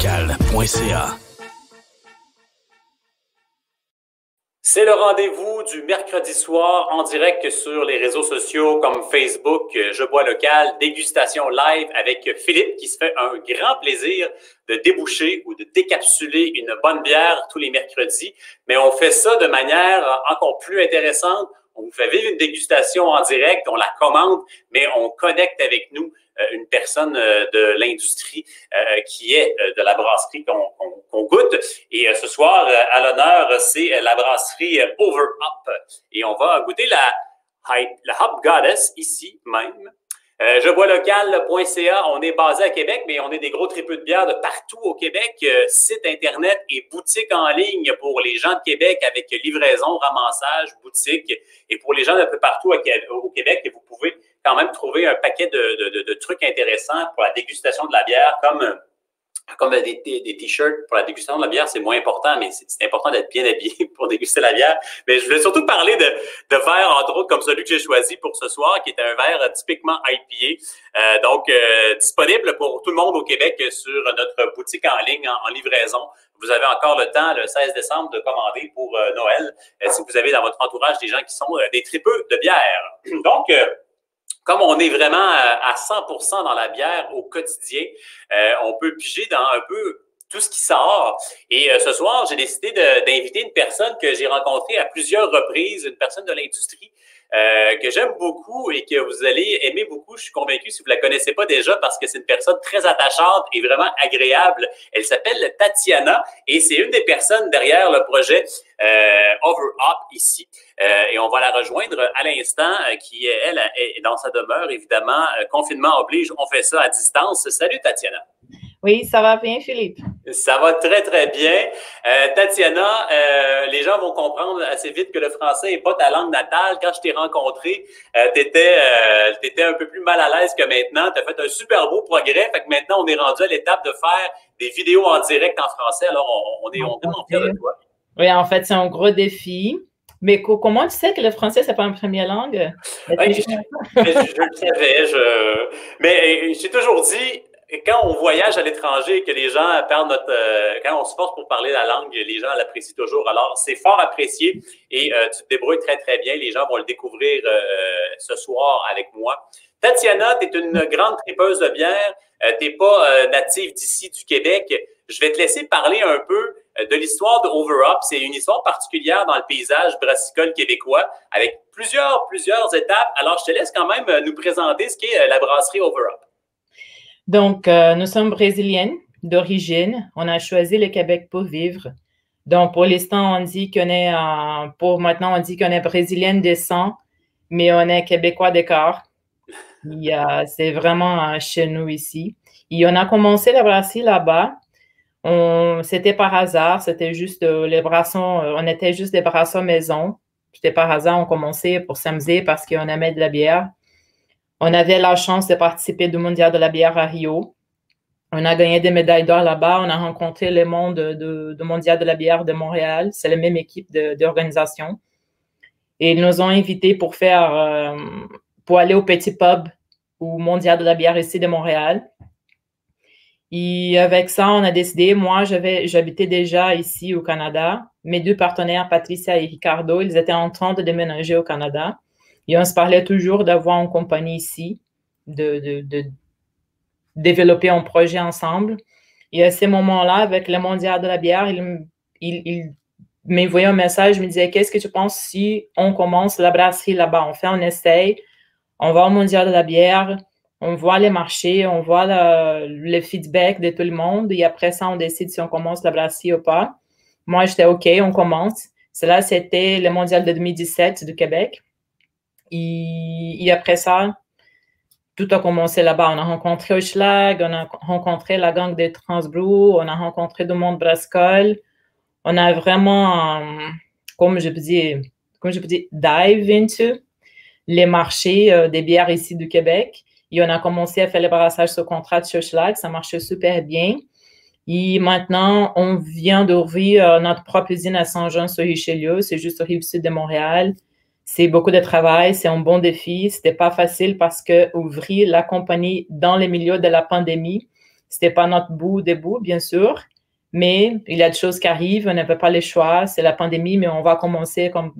local.ca. C'est le rendez-vous du mercredi soir en direct sur les réseaux sociaux comme Facebook, Je bois local, dégustation live avec Philippe qui se fait un grand plaisir de déboucher ou de décapsuler une bonne bière tous les mercredis. Mais on fait ça de manière encore plus intéressante. On vous fait vivre une dégustation en direct, on la commande, mais on connecte avec nous une personne de l'industrie qui est de la brasserie qu'on goûte. Et ce soir, à l'honneur, c'est la brasserie Over Up. Et on va goûter la Hop Goddess ici même. Je bois local.ca, on est basé à Québec, mais on est des gros tripeux de bière de partout au Québec. Site Internet et boutique en ligne pour les gens de Québec avec livraison, ramassage, boutique. Et pour les gens d'un peu partout au Québec, vous pouvez quand même trouver un paquet de trucs intéressants pour la dégustation de la bière, comme des t-shirts pour la dégustation de la bière, c'est moins important, mais c'est important d'être bien habillé pour déguster la bière. Mais je voulais surtout parler de verres, entre autres, comme celui que j'ai choisi pour ce soir, qui est un verre typiquement IPA. Donc, disponible pour tout le monde au Québec sur notre boutique en ligne, en livraison. Vous avez encore le temps, le 16 décembre, de commander pour Noël, si vous avez dans votre entourage des gens qui sont des tripeux de bière. Donc, comme on est vraiment à 100% dans la bière au quotidien, on peut piger dans un peu tout ce qui sort. Et ce soir, j'ai décidé d'inviter une personne que j'ai rencontrée à plusieurs reprises, une personne de l'industrie que j'aime beaucoup et que vous allez aimer beaucoup. Je suis convaincu si vous la connaissez pas déjà parce que c'est une personne très attachante et vraiment agréable. Elle s'appelle Tatiana et c'est une des personnes derrière le projet Over Up ici. Et on va la rejoindre à l'instant qui, elle, est dans sa demeure. Évidemment, confinement oblige, on fait ça à distance. Salut Tatiana. Oui, ça va bien, Philippe. Ça va très, très bien. Tatiana, les gens vont comprendre assez vite que le français n'est pas ta langue natale. Quand je t'ai rencontré, t'étais un peu plus mal à l'aise que maintenant. Tu as fait un super beau progrès. Fait que maintenant, on est rendu à l'étape de faire des vidéos en direct en français. Alors, on est vraiment fiers de toi. Oui, en fait, c'est un gros défi. Mais comment tu sais que le français, c'est pas une première langue? Oui, je le savais. Mais j'ai toujours dit, quand on voyage à l'étranger, que les gens perdent quand on se force pour parler la langue, les gens l'apprécient toujours. Alors, c'est fort apprécié et tu te débrouilles très, très bien. Les gens vont le découvrir ce soir avec moi. Tatiana, tu es une grande tripeuse de bière. Tu n'es pas native d'ici, du Québec. Je vais te laisser parler un peu de l'histoire de Over Up. C'est une histoire particulière dans le paysage brassicole québécois avec plusieurs étapes. Alors, je te laisse quand même nous présenter ce qu'est la brasserie Over Up. Donc, nous sommes brésiliennes d'origine. On a choisi le Québec pour vivre. Donc, pour l'instant, on dit qu'on est, maintenant, on dit qu'on est brésilienne de sang, mais on est québécois de corps. C'est vraiment chez nous ici. Et on a commencé la brasserie là-bas. C'était par hasard. C'était juste les brassons. On était juste des brassons maison. C'était par hasard. On commençait pour s'amuser parce qu'on aimait de la bière. On avait la chance de participer au Mondial de la bière à Rio. On a gagné des médailles d'or là-bas. On a rencontré le monde du Mondial de la bière de Montréal. C'est la même équipe d'organisation. Et ils nous ont invités pour aller au petit pub au Mondial de la bière ici de Montréal. Et avec ça, on a décidé, moi, j'habitais déjà ici au Canada. Mes deux partenaires, Patricia et Ricardo, ils étaient en train de déménager au Canada. Et on se parlait toujours d'avoir une compagnie ici, de développer un projet ensemble. Et à ce moment-là, avec le Mondial de la bière, il m'envoyait un message, il me disait, qu'est-ce que tu penses si on commence la brasserie là-bas? On fait un essai, on va au Mondial de la bière, on voit les marchés, on voit le feedback de tout le monde. Et après ça, on décide si on commence la brasserie ou pas. Moi, j'étais OK, on commence. Cela, c'était le Mondial de 2017 du Québec. Et après ça, tout a commencé là-bas. On a rencontré Hochelag, on a rencontré la gang de Transbrou, on a rencontré du monde brassicole. On a vraiment, comme je peux dire, dive into les marchés des bières ici du Québec. Et on a commencé à faire le brassage sur contrat de Hochelag. Ça marchait super bien. Et maintenant, on vient d'ouvrir notre propre usine à Saint-Jean-sur-Richelieu. C'est juste au Rive-Sud de Montréal. C'est beaucoup de travail, c'est un bon défi. C'était pas facile parce que ouvrir la compagnie dans les milieux de la pandémie, C'était pas notre bout des bouts, bien sûr, mais il y a des choses qui arrivent, on n'avait pas le choix, c'est la pandémie, mais on va commencer quand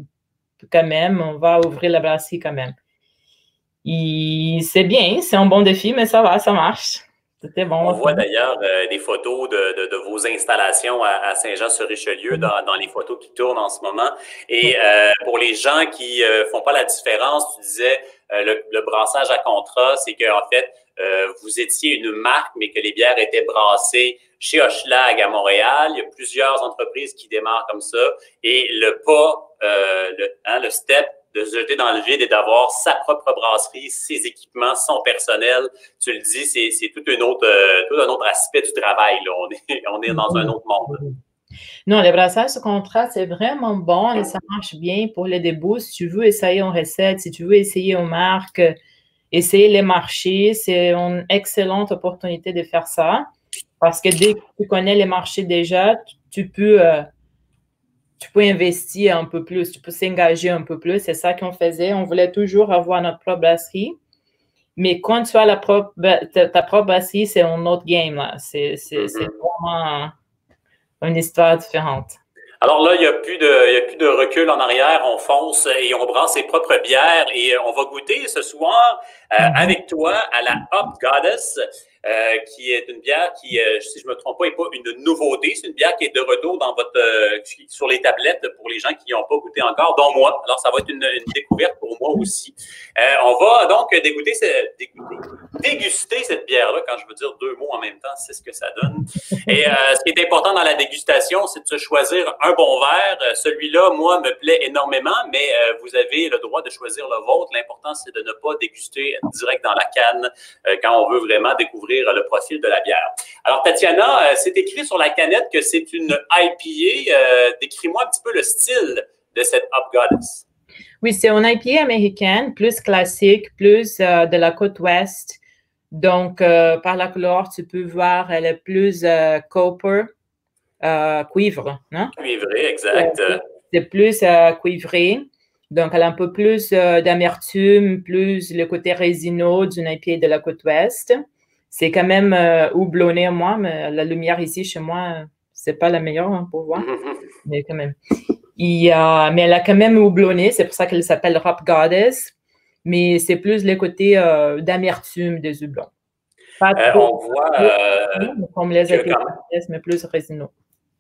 même, on va ouvrir la brasserie quand même. C'est bien, c'est un bon défi, mais ça va, ça marche. C'était bon. On voit d'ailleurs des photos de vos installations à Saint-Jean-sur-Richelieu dans les photos qui tournent en ce moment. Et pour les gens qui font pas la différence, tu disais le brassage à contrat, c'est qu'en fait, vous étiez une marque, mais que les bières étaient brassées chez Hochelag à Montréal. Il y a plusieurs entreprises qui démarrent comme ça. Et le pas, le step de se jeter dans le vide et d'avoir sa propre brasserie, ses équipements, son personnel. Tu le dis, c'est tout un autre aspect du travail, là. On est dans un autre monde. Non, le brassage sous contrat, c'est vraiment bon et ça marche bien pour les débuts. Si tu veux essayer une recette, si tu veux essayer une marque, essayer les marchés, c'est une excellente opportunité de faire ça. Parce que dès que tu connais les marchés déjà, tu peux investir un peu plus, tu peux s'engager un peu plus. C'est ça qu'on faisait. On voulait toujours avoir notre propre brasserie. Mais quand tu as ta propre brasserie, c'est un autre game, là. C'est vraiment une histoire différente. Alors là, il n'y a plus de recul en arrière. On fonce et on brasse ses propres bières et on va goûter ce soir avec toi à la Hop Goddess. Qui est une bière qui, si je me trompe pas, n'est pas une nouveauté. C'est une bière qui est de retour dans sur les tablettes pour les gens qui n'ont pas goûté encore, dont moi. Alors, ça va être une découverte pour moi aussi. On va donc déguster cette bière-là. Quand je veux dire deux mots en même temps, c'est ce que ça donne. Et ce qui est important dans la dégustation, c'est de se choisir un bon verre. Celui-là, moi, me plaît énormément, mais vous avez le droit de choisir le vôtre. L'important, c'est de ne pas déguster direct dans la canne quand on veut vraiment découvrir le profil de la bière. Alors, Tatiana, c'est écrit sur la canette que c'est une IPA. Décris-moi un petit peu le style de cette Hop Goddess. Oui, c'est une IPA américaine, plus classique, plus de la côte ouest. Donc, par la couleur, tu peux voir, elle est plus copper, cuivre, non? Cuivré, exact. C'est plus cuivré. Donc, elle a un peu plus d'amertume, plus le côté résineux d'une IPA de la côte ouest. C'est quand même houblonné, moi, mais la lumière ici, chez moi, c'est pas la meilleure hein, pour voir. Mais quand même. Mais elle a quand même houblonné, c'est pour ça qu'elle s'appelle Hop Goddess. Mais c'est plus le côté d'amertume des houblons. On voit comme les IPA, mais plus résineux.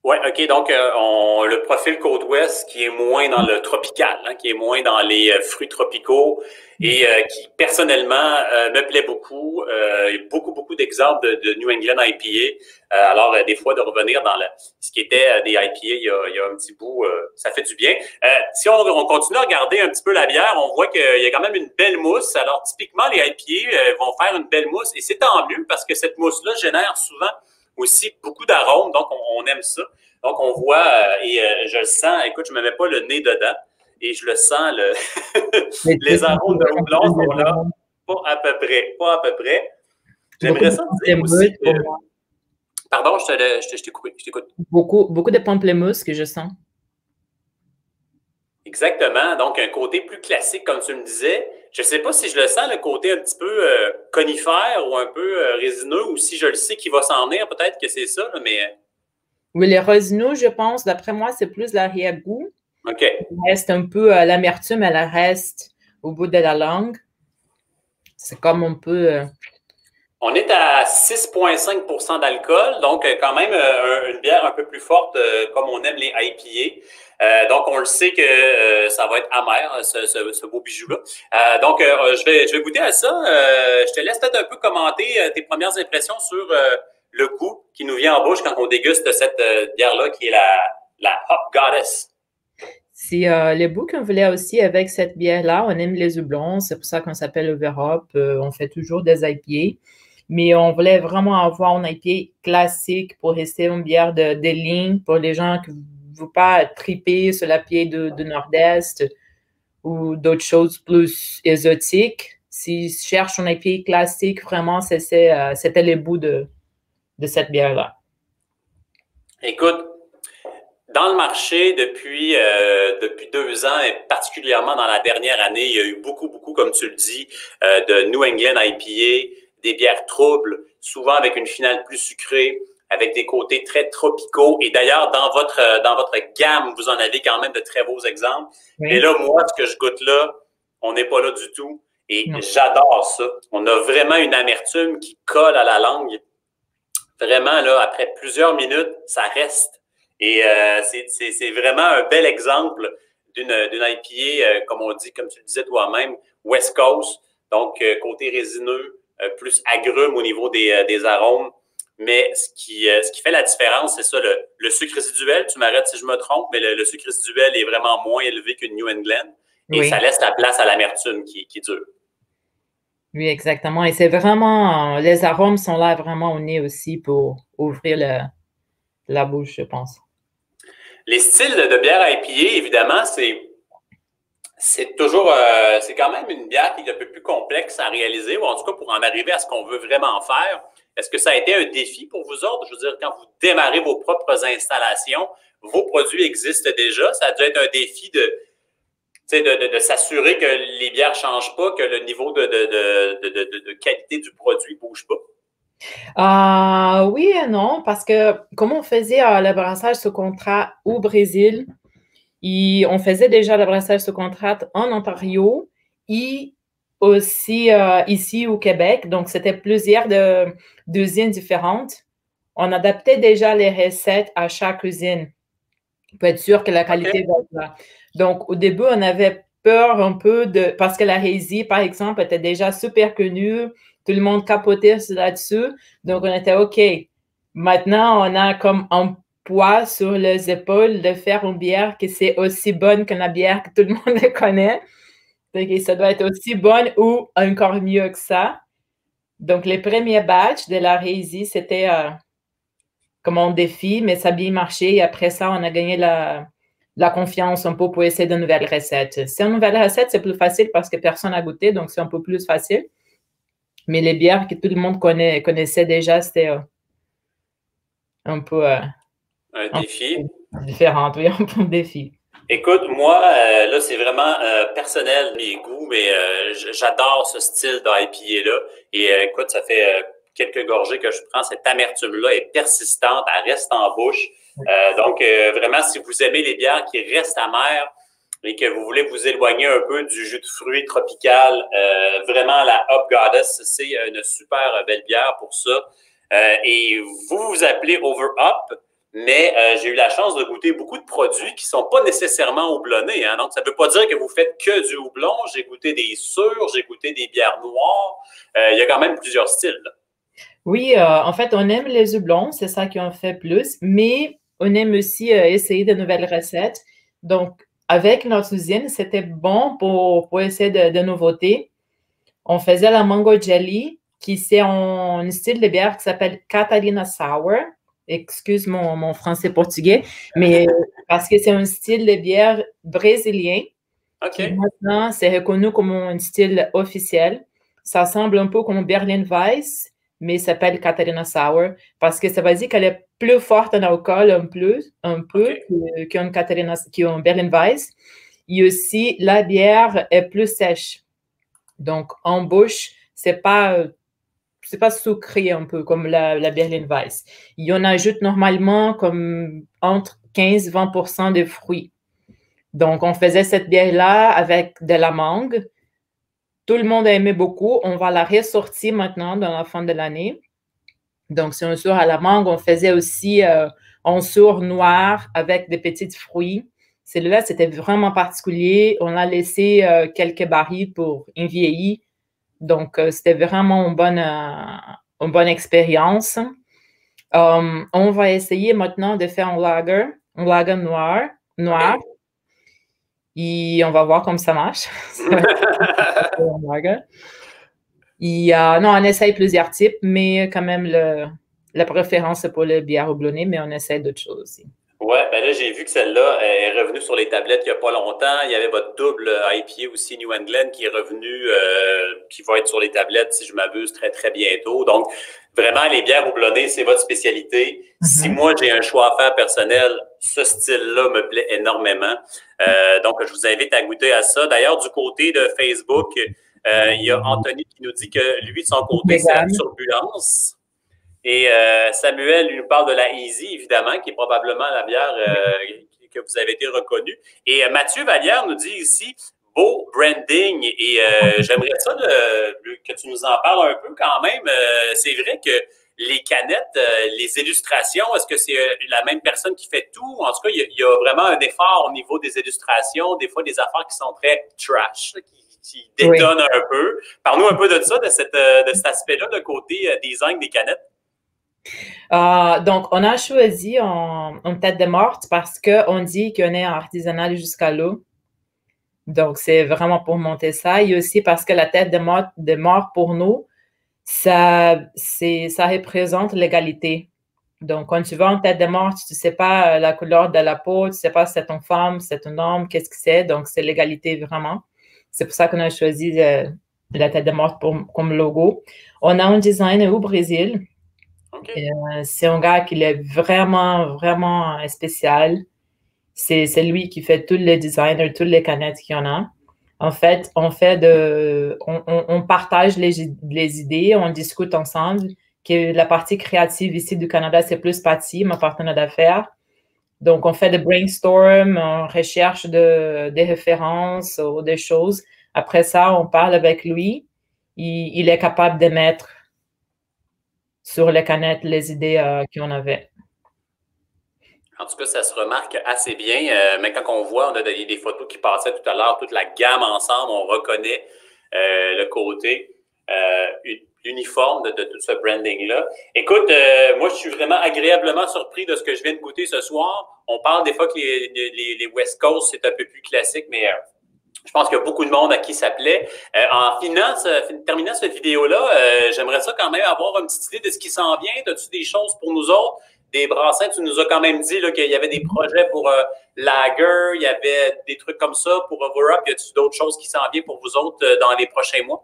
Oui, OK. Donc, le profil côte ouest qui est moins dans le tropical, hein, qui est moins dans les fruits tropicaux et qui, personnellement, me plaît beaucoup. Il y a beaucoup d'exemples de New England IPA. Alors, des fois, de revenir dans ce qui était des IPA il y a un petit bout, ça fait du bien. Si on continue à regarder un petit peu la bière, on voit qu'il y a quand même une belle mousse. Alors, typiquement, les IPA vont faire une belle mousse et c'est tant mieux parce que cette mousse-là génère souvent aussi beaucoup d'arômes, donc on aime ça. Donc, on voit, et je le sens, écoute, je ne me mets pas le nez dedans, et je le sens, les arômes de houblon sont là, pas à peu près. J'aimerais ça dire aussi pardon, je t'écoute. Beaucoup de pamplemousse que je sens. Exactement, donc un côté plus classique, comme tu me disais. Je ne sais pas si je le sens, le côté un petit peu conifère ou un peu résineux, ou si je le sais qu'il va s'en venir, peut-être que c'est ça, là, mais... Oui, les résineux, je pense, d'après moi, c'est plus l'arrière-goût. OK. Il reste un peu l'amertume, elle reste au bout de la langue. C'est comme un peu... On est à 6,5 % d'alcool, donc quand même une bière un peu plus forte, comme on aime les IPA. Donc, on le sait que ça va être amer, ce beau bijou-là. Donc, je vais goûter à ça. Je te laisse peut-être un peu commenter tes premières impressions sur le goût qui nous vient en bouche quand on déguste cette bière-là, qui est la Hop Goddess. C'est le goût qu'on voulait aussi avec cette bière-là. On aime les houblons, c'est pour ça qu'on s'appelle Overhop. On fait toujours des IPA. Mais on voulait vraiment avoir une IPA classique pour rester une bière de ligne pour les gens qui ne veulent pas triper sur la l'IPA du Nord-Est ou d'autres choses plus exotiques. S'ils cherchent une IPA classique, vraiment, c'était le bout de cette bière-là. Écoute, dans le marché, depuis 2 ans, et particulièrement dans la dernière année, il y a eu beaucoup, comme tu le dis, de New England IPA, des bières troubles souvent avec une finale plus sucrée, avec des côtés très tropicaux. Et d'ailleurs, dans votre gamme, vous en avez quand même de très beaux exemples. Oui. Mais là, moi, ce que je goûte là, on n'est pas là du tout. Et Non. j'adore ça. On a vraiment une amertume qui colle à la langue. Vraiment, là, après plusieurs minutes, ça reste. Et c'est vraiment un bel exemple d'une IPA, comme on dit, comme tu le disais toi-même, West Coast. Donc, côté résineux, plus agrume au niveau des arômes. Mais ce qui fait la différence, c'est ça, le sucre résiduel. Tu m'arrêtes si je me trompe, mais le sucre résiduel est vraiment moins élevé qu'une New England. Et Oui. ça laisse la place à l'amertume qui dure. Oui, exactement. Et c'est vraiment, les arômes sont là vraiment au nez aussi pour ouvrir la bouche, je pense. Les styles de bière IPA, évidemment, c'est toujours, c'est quand même une bière qui est un peu plus complexe à réaliser, ou en tout cas pour en arriver à ce qu'on veut vraiment faire. Est-ce que ça a été un défi pour vous autres? Je veux dire, quand vous démarrez vos propres installations, vos produits existent déjà. Ça a dû être un défi de s'assurer que les bières ne changent pas, que le niveau de qualité du produit ne bouge pas. Oui et non, parce que comme on faisait le brassage sous contrat au Brésil, on faisait déjà le brassage sous contrat en Ontario et aussi ici au Québec. Donc, c'était plusieurs d'usines différentes. On adaptait déjà les recettes à chaque usine pour être sûr que la qualité va être là. Donc, au début, on avait peur un peu parce que la hérésie, par exemple, était déjà super connue. Tout le monde capotait là-dessus. Donc, on était OK. Maintenant, on a comme un poids sur les épaules de faire une bière qui c'est aussi bonne que la bière que tout le monde connaît. Donc, ça doit être aussi bonne ou encore mieux que ça. Donc, les premiers batchs de la hérésie, c'était comme un défi, mais ça a bien marché. Et après ça, on a gagné la confiance un peu pour essayer de nouvelles recettes. C'est une nouvelle recette, c'est plus facile parce que personne n'a goûté, donc c'est un peu plus facile. Mais les bières que tout le monde connaissait déjà, c'était un peu un défi. Différent, oui, un peu défi. Écoute, moi, là, c'est vraiment personnel, mes goûts, mais j'adore ce style d'IPA-là. Et écoute, ça fait quelques gorgées que je prends. Cette amertume-là est persistante, elle reste en bouche. Donc, vraiment, si vous aimez les bières qui restent amères et que vous voulez vous éloigner un peu du jus de fruits tropical, vraiment, la Hop Goddess, c'est une super belle bière pour ça. Et vous vous appelez Over Hop. Mais j'ai eu la chance de goûter beaucoup de produits qui ne sont pas nécessairement houblonnés. Hein. Donc, ça ne veut pas dire que vous faites que du houblon. J'ai goûté des sûrs, j'ai goûté des bières noires. Il y a quand même plusieurs styles. Là. Oui, en fait, on aime les houblons, c'est ça qu'on fait plus, mais on aime aussi essayer de nouvelles recettes. Donc, avec notre usine, c'était bon pour essayer de nouveautés. On faisait la mango jelly, qui c'est un style de bière qui s'appelle Catarina Sour. Excuse mon français portugais, mais parce que c'est un style de bière brésilien. Okay. Qui maintenant, c'est reconnu comme un style officiel. Ça semble un peu comme Berlin Weiss, mais ça s'appelle Catarina Sour parce que ça veut dire qu'elle est plus forte en alcool un peu okay. qu'un Berlin Weiss. Et aussi, la bière est plus sèche. Donc, en bouche, c'est pas sucré un peu comme la Berlin Weiss. Il en ajoute normalement comme entre 15-20% de fruits. Donc, on faisait cette bière-là avec de la mangue. Tout le monde a aimé beaucoup. On va la ressortir maintenant dans la fin de l'année. Donc, c'est un sour à la mangue. On faisait aussi un sour noir avec des petits fruits. Celui-là, c'était vraiment particulier. On a laissé quelques barils pour un vieilli. Donc, c'était vraiment une bonne expérience. On va essayer maintenant de faire un lager noir. Okay. Et on va voir comment ça marche. Et, non, on essaye plusieurs types, mais quand même, la préférence, c'est pour le bière houblonné, mais on essaie d'autres choses aussi. Oui, ben là, j'ai vu que celle-là est revenue sur les tablettes il n'y a pas longtemps. Il y avait votre double IPA aussi, New England, qui est revenu, qui va être sur les tablettes, si je m'abuse, très, très bientôt. Donc, vraiment, les bières houblonnées, c'est votre spécialité. Si moi, j'ai un choix à faire personnel, ce style-là me plaît énormément. Donc, je vous invite à goûter à ça. D'ailleurs, du côté de Facebook, il y a Anthony qui nous dit que lui, de son côté, c'est la turbulence. Et Samuel lui nous parle de la Easy, évidemment, qui est probablement la bière que vous avez été reconnue. Et Mathieu Vallière nous dit ici, beau branding. Et j'aimerais ça que tu nous en parles un peu quand même. C'est vrai que les canettes, les illustrations, est-ce que c'est la même personne qui fait tout? En tout cas, il y a vraiment un effort au niveau des illustrations, des fois des affaires qui sont très trash, qui détonnent un peu. Parle-nous un peu de ça, de cet aspect-là, de côté design des canettes. Donc, on a choisi une tête de morte parce qu'on dit qu'on est artisanal jusqu'à l'eau. Donc, c'est vraiment pour monter ça. Et aussi parce que la tête de mort pour nous, ça représente l'égalité. Donc, quand tu vois une tête de morte, tu ne sais pas la couleur de la peau, tu ne sais pas si c'est une femme, si c'est un homme, qu'est-ce que c'est. Donc, c'est l'égalité vraiment. C'est pour ça qu'on a choisi la tête de morte comme logo. On a un designer au Brésil. Okay. C'est un gars qui est vraiment, vraiment spécial. C'est lui qui fait tous les designs, toutes les canettes qu'il y en a. En fait, on partage les idées, on discute ensemble. Que la partie créative ici du Canada, c'est plus Patty, ma partenaire d'affaires. Donc, on fait des brainstorm, on recherche des références ou des choses. Après ça, on parle avec lui. Il est capable de mettre sur les canettes les idées qu'on avait. En tout cas, ça se remarque assez bien. Mais quand on voit, on a des photos qui passaient tout à l'heure, toute la gamme ensemble, on reconnaît le côté uniforme de tout ce branding-là. Écoute, moi, je suis vraiment agréablement surpris de ce que je viens de goûter ce soir. On parle des fois que les West Coast, c'est un peu plus classique, mais je pense qu'il y a beaucoup de monde à qui ça plaît. En terminant cette vidéo-là, j'aimerais ça quand même avoir une petite idée de ce qui s'en vient. As-tu des choses pour nous autres? Des brassins, tu nous as quand même dit qu'il y avait des projets pour Lager, il y avait des trucs comme ça pour Over Up. Y a-t-il d'autres choses qui s'en viennent pour vous autres dans les prochains mois?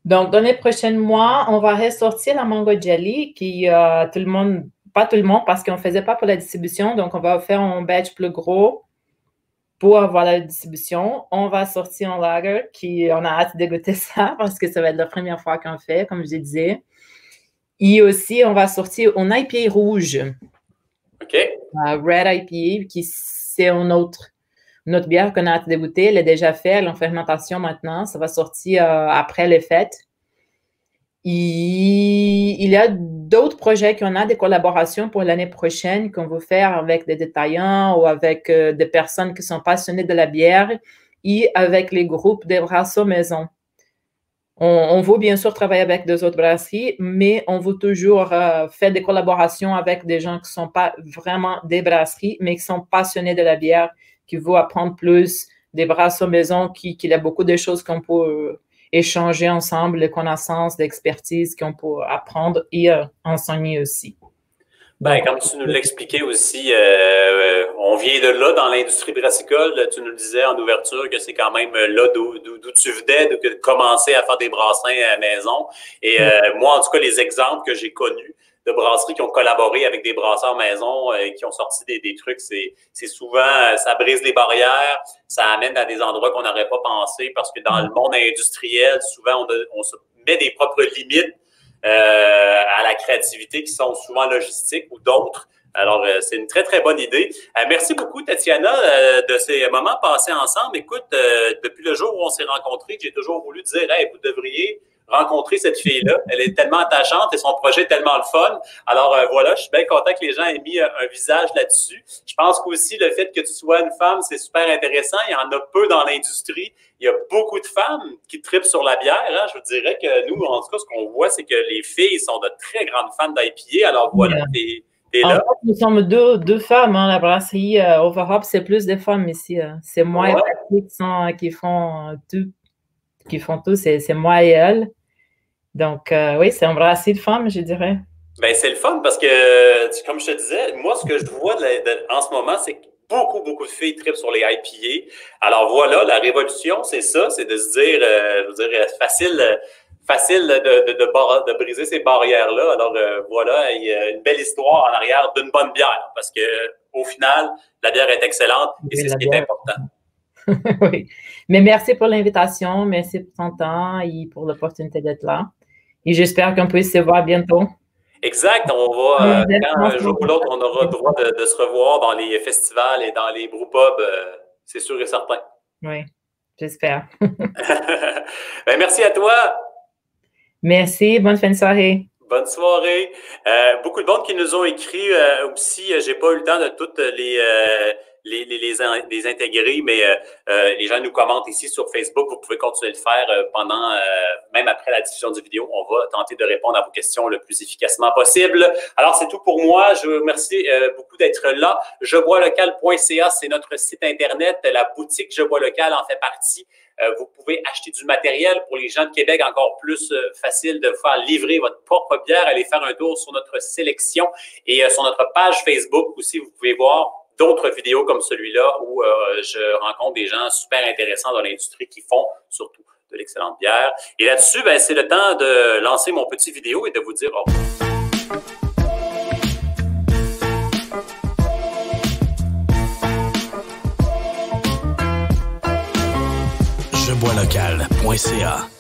Donc, dans les prochains mois, on va ressortir la Mango Jelly qui, pas tout le monde, parce qu'on ne faisait pas pour la distribution. Donc, on va faire un batch plus gros pour avoir la distribution. On va sortir un lager on a hâte de goûter ça parce que ça va être la première fois qu'on fait, comme je disais. Et aussi, on va sortir un IPA rouge. OK. Red IPA, qui c'est une autre bière qu'on a hâte de goûter. Elle est déjà faite, elle est en fermentation maintenant. Ça va sortir après les fêtes. Il y a d'autres projets qu'on a, des collaborations pour l'année prochaine qu'on veut faire avec des détaillants ou avec des personnes qui sont passionnées de la bière et avec les groupes des brasseaux maison. On veut bien sûr travailler avec des autres brasseries, mais on veut toujours faire des collaborations avec des gens qui ne sont pas vraiment des brasseries, mais qui sont passionnés de la bière, qui veulent apprendre plus, des brasseaux maison, qui a beaucoup de choses qu'on peut échanger ensemble, les connaissances, l'expertise qu'on peut apprendre et enseigner aussi. Ben, comme tu nous l'expliquais aussi, on vient de là dans l'industrie brassicole. Tu nous le disais en ouverture que c'est quand même là d'où tu venais, de commencer à faire des brassins à la maison. Et moi, en tout cas, les exemples que j'ai connus de brasseries qui ont collaboré avec des brasseurs maison et qui ont sorti des trucs, c'est souvent, ça brise les barrières, ça amène à des endroits qu'on n'aurait pas pensé parce que dans le monde industriel, souvent, on se met des propres limites à la créativité qui sont souvent logistiques ou d'autres. Alors, c'est une très, très bonne idée. Merci beaucoup, Tatiana, de ces moments passés ensemble. Écoute, depuis le jour où on s'est rencontrés, j'ai toujours voulu dire, hey, vous devriez rencontrer cette fille-là. Elle est tellement attachante et son projet est tellement le fun. Alors, voilà, je suis bien content que les gens aient mis un visage là-dessus. Je pense qu'aussi, le fait que tu sois une femme, c'est super intéressant. Il y en a peu dans l'industrie. Il y a beaucoup de femmes qui tripent sur la bière. Hein. Je vous dirais que nous, en tout cas, ce qu'on voit, c'est que les filles sont de très grandes fans d'IPA. Alors voilà, t'es là. En fait, nous sommes deux femmes. Hein. La brasserie Overhop, c'est plus des femmes ici. C'est moi et Patrick qui font tout. C'est moi et elle. Donc, oui, c'est un brasserie de femmes, je dirais. Ben, c'est le fun parce que, comme je te disais, moi, ce que je vois en ce moment, c'est que beaucoup de filles tripent sur les IPA. Alors voilà, la révolution, c'est ça, c'est de se dire, je veux dire, facile de briser ces barrières-là. Alors voilà, il y a une belle histoire en arrière d'une bonne bière parce que au final, la bière est excellente et c'est ce qui est important. Oui, mais merci pour l'invitation, merci pour ton temps et pour l'opportunité d'être là. Et j'espère qu'on puisse se voir bientôt. Exact. On va, quand un jour ou Exactement. l'autre, on aura le droit de se revoir dans les festivals et dans les brewpubs, c'est sûr et certain. Oui, j'espère. Ben, merci à toi. Merci, bonne fin de soirée. Bonne soirée. Beaucoup de monde qui nous ont écrit aussi. J'ai pas eu le temps de toutes les intégrer, mais les gens nous commentent ici sur Facebook. Vous pouvez continuer de le faire pendant, même après la diffusion du vidéo. On va tenter de répondre à vos questions le plus efficacement possible. Alors, c'est tout pour moi. Je vous remercie beaucoup d'être là. Jeboislocal.ca, c'est notre site Internet. La boutique Je Bois Local en fait partie. Vous pouvez acheter du matériel pour les gens de Québec, encore plus facile de faire livrer votre propre bière. Allez faire un tour sur notre sélection et sur notre page Facebook aussi, vous pouvez voir d'autres vidéos comme celui-là où je rencontre des gens super intéressants dans l'industrie qui font surtout de l'excellente bière. Et là-dessus, ben, c'est le temps de lancer mon petit vidéo et de vous dire au revoir. Jeboislocal.ca